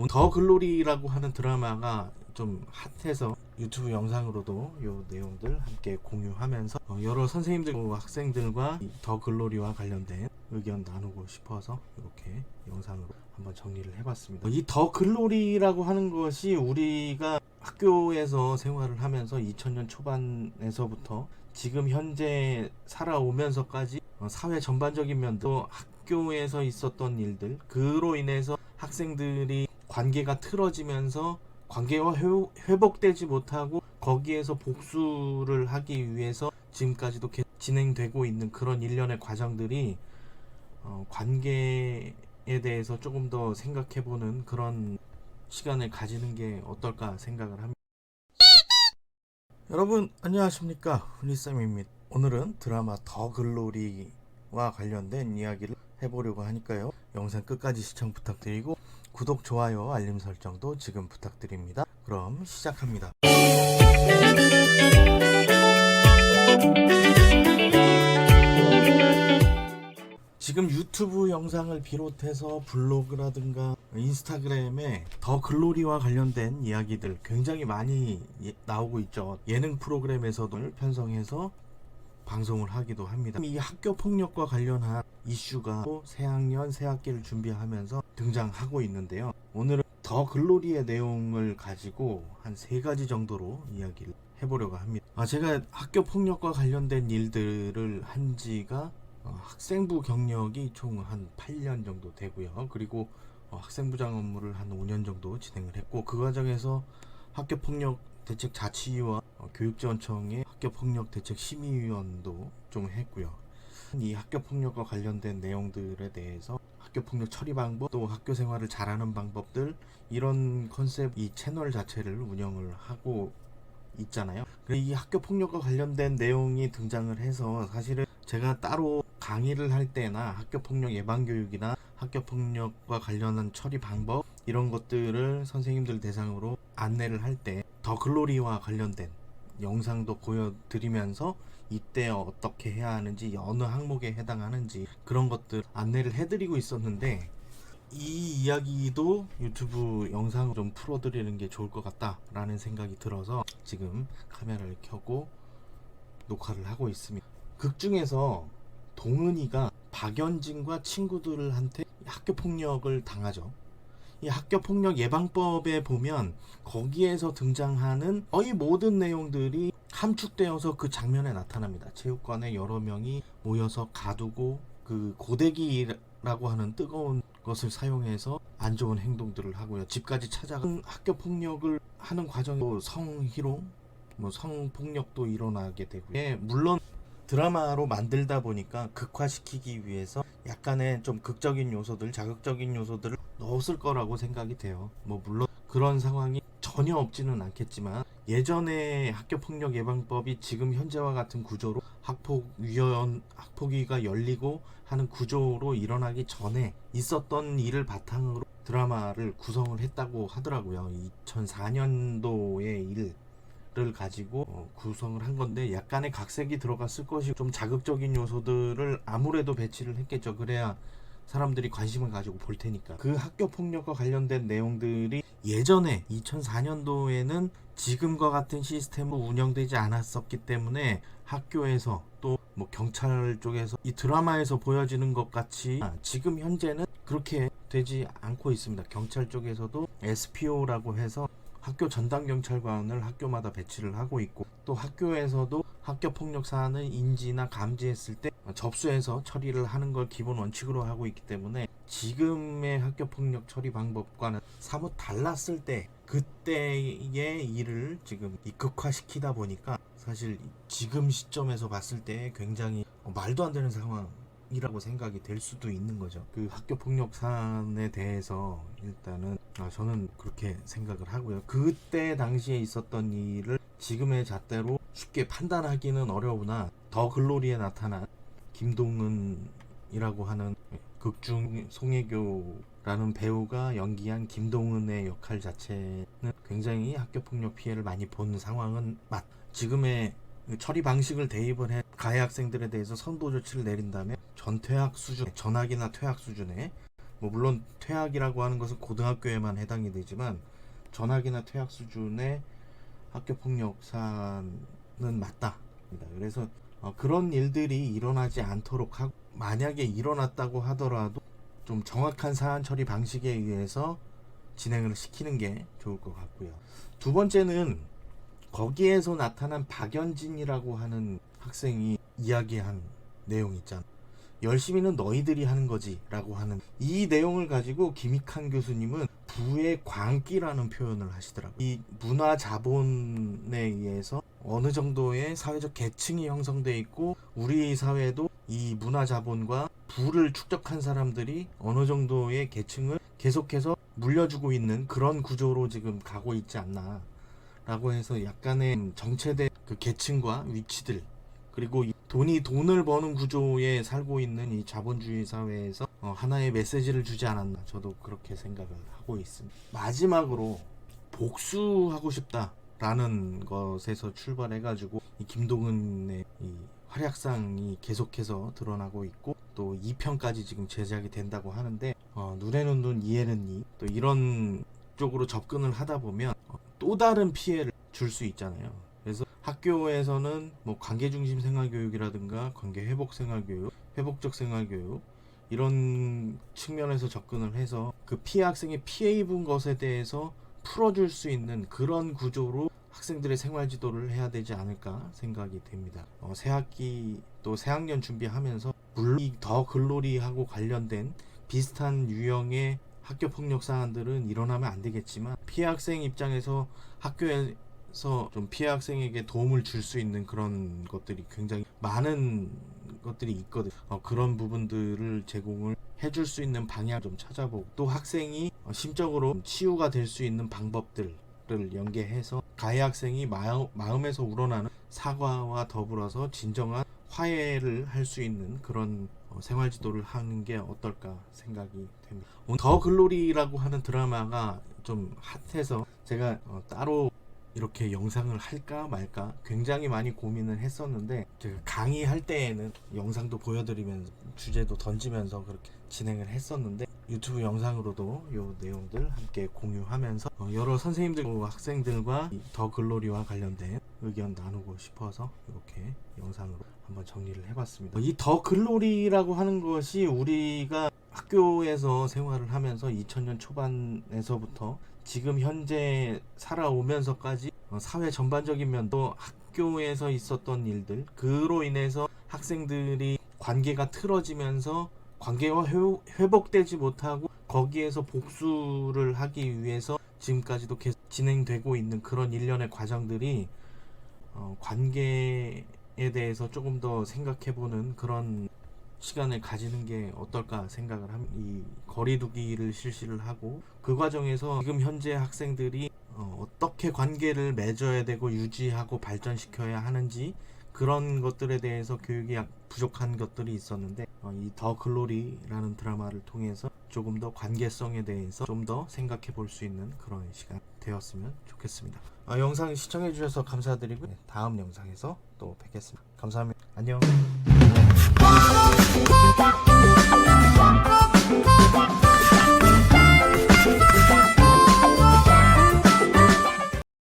더 글로리라고 하는 드라마가 좀 핫해서 유튜브 영상으로도 요 내용들 함께 공유하면서 여러 선생님들, 학생들과 더 글로리와 관련된 의견 나누고 싶어서 이렇게 영상으로 한번 정리를 해봤습니다. 이 더 글로리라고 하는 것이 우리가 학교에서 생활을 하면서 2000년 초반에서부터 지금 현재 살아오면서까지 사회 전반적인 면도 학교에서 있었던 일들, 그로 인해서 학생들이 관계가 틀어지면서 관계가 회복되지 못하고 거기에서 복수를 하기 위해서 지금까지도 진행되고 있는 그런 일련의 과정들이 관계에 대해서 조금 더 생각해보는 그런 시간을 가지는 게 어떨까 생각을 합니다. 여러분 안녕하십니까, 훈이쌤입니다. 오늘은 드라마 더 글로리와 관련된 이야기를 해보려고 하니까요, 영상 끝까지 시청 부탁드리고 구독, 좋아요, 알림 설정도 지금 부탁드립니다. 그럼 시작합니다. 지금 유튜브 영상을 비롯해서 블로그라든가 인스타그램에 더 글로리와 관련된 이야기들 굉장히 많이 나오고 있죠. 예능 프로그램에서도 편성해서 방송을 하기도 합니다. 이 학교 폭력과 관련한 이슈가 새학년 새학기를 준비하면서 등장하고 있는데요, 오늘은 더 글로리의 내용을 가지고 한 3가지 정도로 이야기를 해보려고 합니다. 제가 학교 폭력과 관련된 일들을 한 지가 학생부 경력이 총 한 8년 정도 되고요. 그리고 학생부장 업무를 한 5년 정도 진행을 했고, 그 과정에서 학교폭력 대책 자치위와 교육지원청의 학교폭력 대책 심의위원도 좀 했고요. 이 학교폭력과 관련된 내용들에 대해서 학교폭력 처리 방법, 또 학교 생활을 잘하는 방법들, 이런 컨셉 이 채널 자체를 운영을 하고 있잖아요. 이 학교폭력과 관련된 내용이 등장을 해서 사실은 제가 따로 강의를 할 때나 학교폭력 예방교육이나 학교폭력과 관련한 처리 방법, 이런 것들을 선생님들 대상으로 안내를 할 때 더 글로리와 관련된 영상도 보여드리면서 이때 어떻게 해야 하는지, 어느 항목에 해당하는지 그런 것들 안내를 해드리고 있었는데, 이 이야기도 유튜브 영상으로 좀 풀어드리는 게 좋을 것 같다라는 생각이 들어서 지금 카메라를 켜고 녹화를 하고 있습니다. 극 중에서 동은이가 박연진과 친구들한테 학교폭력을 당하죠. 이 학교폭력 예방법에 보면 거기에서 등장하는 거의 모든 내용들이 함축되어서 그 장면에 나타납니다. 체육관에 여러 명이 모여서 가두고 그 고데기라고 하는 뜨거운 것을 사용해서 안 좋은 행동들을 하고요. 집까지 찾아가 학교폭력을 하는 과정에 성희롱, 성폭력도 일어나게 되고요. 물론 드라마로 만들다 보니까 극화시키기 위해서 약간의 좀 극적인 요소들, 자극적인 요소들을 넣었을 거라고 생각이 돼요. 물론 그런 상황이 전혀 없지는 않겠지만, 예전에 학교폭력 예방법이 지금 현재와 같은 구조로 학폭위가 열리고 하는 구조로 일어나기 전에 있었던 일을 바탕으로 드라마를 구성을 했다고 하더라고요. 2004년도의 일을 가지고 구성을 한 건데, 약간의 각색이 들어갔을 것이, 좀 자극적인 요소들을 아무래도 배치를 했겠죠. 그래야 사람들이 관심을 가지고 볼 테니까. 그 학교 폭력과 관련된 내용들이 예전에 2004년도에는 지금과 같은 시스템으로 운영되지 않았었기 때문에 학교에서 또 경찰 쪽에서 이 드라마에서 보여지는 것 같이 지금 현재는 그렇게 되지 않고 있습니다. 경찰 쪽에서도 SPO라고 해서 학교 전담 경찰관을 학교마다 배치를 하고 있고, 또 학교에서도 학교 폭력 사안을 인지나 감지했을 때 접수해서 처리를 하는 걸 기본 원칙으로 하고 있기 때문에 지금의 학교 폭력 처리 방법과는 사뭇 달랐을 때, 그때의 일을 지금 극화시키다 보니까 사실 지금 시점에서 봤을 때 굉장히 말도 안 되는 상황이라고 생각이 될 수도 있는 거죠. 그 학교 폭력 사안에 대해서 일단은 저는 그렇게 생각을 하고요. 그때 당시에 있었던 일을 지금의 잣대로 쉽게 판단하기는 어려우나, 더 글로리에 나타난 김동은이라고 하는 극중 송혜교라는 배우가 연기한 김동은의 역할 자체는 굉장히 학교폭력 피해를 많이 본 상황은 지금의 처리 방식을 대입을 해 가해 학생들에 대해서 선도 조치를 내린다면 전학이나 퇴학 수준의 뭐 물론 퇴학이라고 하는 것은 고등학교에만 해당이 되지만 전학이나 퇴학 수준의 학교폭력 사안은 맞다. 그래서 그런 일들이 일어나지 않도록 하고, 만약에 일어났다고 하더라도 좀 정확한 사안 처리 방식에 의해서 진행을 시키는 게 좋을 것 같고요. 두 번째는 거기에서 나타난 박연진이라고 하는 학생이 이야기한 내용 있잖아. 열심히는 너희들이 하는 거지 라고 하는 이 내용을 가지고 김익한 교수님은 부의 광기라는 표현을 하시더라고요. 이 문화 자본에 의해서 어느 정도의 사회적 계층이 형성돼 있고, 우리 사회도 이 문화 자본과 부를 축적한 사람들이 어느 정도의 계층을 계속해서 물려주고 있는 그런 구조로 지금 가고 있지 않나 라고 해서, 약간의 정체된 그 계층과 위치들, 그리고 이 돈을 버는 구조에 살고 있는 이 자본주의 사회에서 하나의 메시지를 주지 않았나, 저도 그렇게 생각을 하고 있습니다. 마지막으로 복수하고 싶다라는 것에서 출발해가지고 이 김동은의 이 활약상이 계속해서 드러나고 있고, 또 2편까지 지금 제작이 된다고 하는데, 눈에는 눈 이에는 이, 또 이런 쪽으로 접근을 하다 보면 또 다른 피해를 줄 수 있잖아요. 그래서 학교에서는 뭐 관계 중심 생활 교육이라든가 관계 회복 생활 교육, 회복적 생활 교육, 이런 측면에서 접근을 해서 그 피해 학생이 피해 입은 것에 대해서 풀어줄 수 있는 그런 구조로 학생들의 생활 지도를 해야 되지 않을까 생각이 됩니다. 새 학기 또 새 학년 준비하면서 물론 더 글로리하고 관련된 비슷한 유형의 학교 폭력 사안들은 일어나면 안 되겠지만, 피해 학생 입장에서 학교에서 좀 피해 학생에게 도움을 줄 수 있는 그런 것들이 굉장히 많은 것들이 있거든. 그런 부분들을 제공을 해줄 수 있는 방향 좀 찾아보고, 또 학생이 심적으로 치유가 될 수 있는 방법들을 연계해서 가해 학생이 마음에서 우러나는 사과와 더불어서 진정한 화해를 할 수 있는 그런 생활 지도를 하는 게 어떨까 생각이 됩니다. 더 글로리라고 하는 드라마가 좀 핫해서 제가 따로 이렇게 영상을 할까 말까 굉장히 많이 고민을 했었는데, 제가 강의할 때에는 영상도 보여드리면서 주제도 던지면서 그렇게 진행을 했었는데, 유튜브 영상으로도 이 내용들 함께 공유하면서 여러 선생님들과 학생들과 더 글로리와 관련된 의견 나누고 싶어서 이렇게 영상으로 한번 정리를 해봤습니다. 이 더 글로리라고 하는 것이 우리가 학교에서 생활을 하면서 2000년 초반에서부터 지금 현재 살아오면서까지 사회 전반적인 면도 학교에서 있었던 일들, 그로 인해서 학생들이 관계가 틀어지면서 관계가 회복되지 못하고 거기에서 복수를 하기 위해서 지금까지도 계속 진행되고 있는 그런 일련의 과정들이 관계에 대해서 조금 더 생각해보는 그런 시간을 가지는 게 어떨까 생각을 합니다. 이 거리두기를 실시를 하고, 그 과정에서 지금 현재 학생들이 어떻게 관계를 맺어야 되고 유지하고 발전시켜야 하는지, 그런 것들에 대해서 교육이 부족한 것들이 있었는데, 이 더 글로리라는 드라마를 통해서 조금 더 관계성에 대해서 좀 더 생각해 볼 수 있는 그런 시간 되었으면 좋겠습니다. 영상 시청해 주셔서 감사드리고, 다음 영상에서 또 뵙겠습니다. 감사합니다. 안녕.